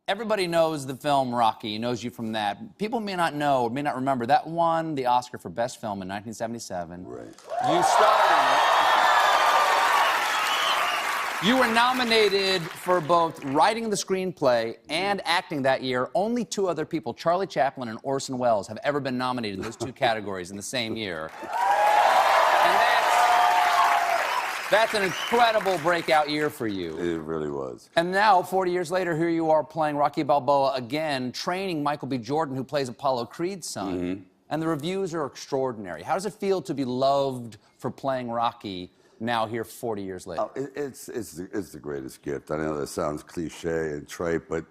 Everybody knows the film Rocky, knows you from that. People may not know, or may not remember, that won the Oscar for Best Film in 1977. Right. You starred in it. You were nominated for both writing the screenplay and acting that year. Only two other people, Charlie Chaplin and Orson Welles, have ever been nominated in those two categories in the same year. And that's an incredible breakout year for you. It really was. And now, 40 years later, here you are playing Rocky Balboa again, training Michael B. Jordan, who plays Apollo Creed's son. Mm-hmm. And the reviews are extraordinary. How does it feel to be loved for playing Rocky now here 40 years later? Oh, it's the greatest gift. I know that sounds cliche and trite, but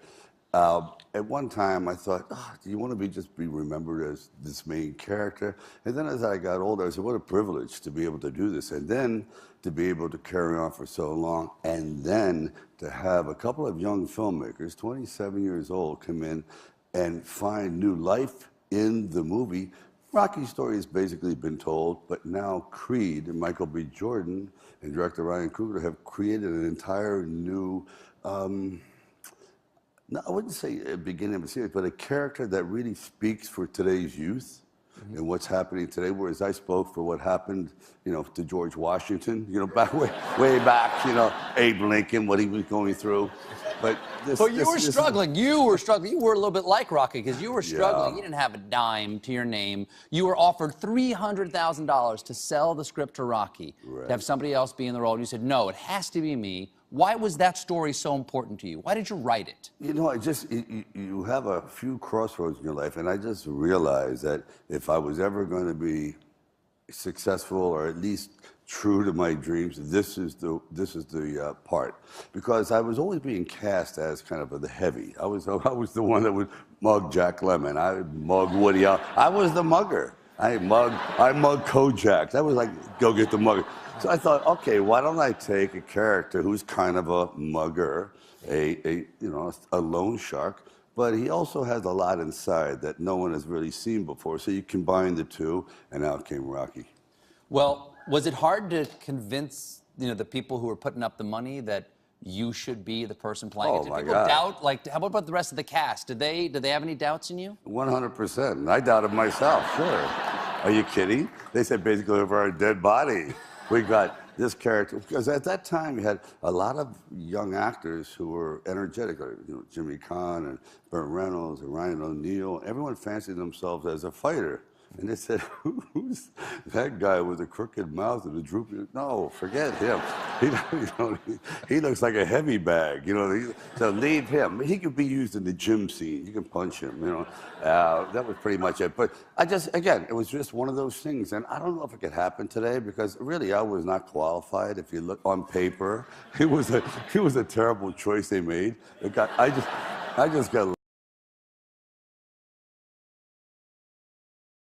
at one time I thought, do you want to just be remembered as this main character? And then as I got older, I said, what a privilege to be able to do this. And then to be able to carry on for so long, and then to have a couple of young filmmakers, 27 years old, come in and find new life in the movie. Rocky's story has basically been told, but now Creed and Michael B. Jordan and director Ryan Coogler have created an entire new, no, I wouldn't say a beginning of a series, but a character that really speaks for today's youth. Mm-hmm. And what's happening today, whereas I spoke for what happened, to George Washington, back way back, Abe Lincoln, what he was going through. But you were struggling. You were struggling. You were a little bit like Rocky because you were struggling. Yeah. You didn't have a dime to your name. You were offered $300,000 to sell the script to Rocky, to have somebody else be in the role. And you said, no, it has to be me. Why was that story so important to you? Why did you write it? You have a few crossroads in your life, and I just realized that if I was ever going to be successful or at least true to my dreams, this is the part, because I was always being cast as kind of the heavy. I was the one that would mug Jack Lemmon. I would mug Woody Allen. I was the mugger. I mug Kojak. That was like, go get the mugger. So I thought, okay, why don't I take a character who's kind of a mugger, a loan shark, but he also has a lot inside that no one has really seen before. So you combine the two, and out came Rocky. Well, was it hard to convince the people who were putting up the money that you should be the person playing it? Did people doubt? Like, how about the rest of the cast? Did they have any doubts in you? 100%. I doubted myself. Sure. Are you kidding? They said basically over our dead body. We got this character, because at that time you had a lot of young actors who were energetic, Jimmy Caan and Burt Reynolds and Ryan O'Neal. Everyone fancied themselves as a fighter. And they said, who's that guy with a crooked mouth and a droopy? No, forget him. He looks like a heavy bag. So leave him. He could be used in the gym scene. You can punch him. That was pretty much it. But again, it was just one of those things. And I don't know if it could happen today, because really I was not qualified. If you look on paper, it was a terrible choice they made. I just got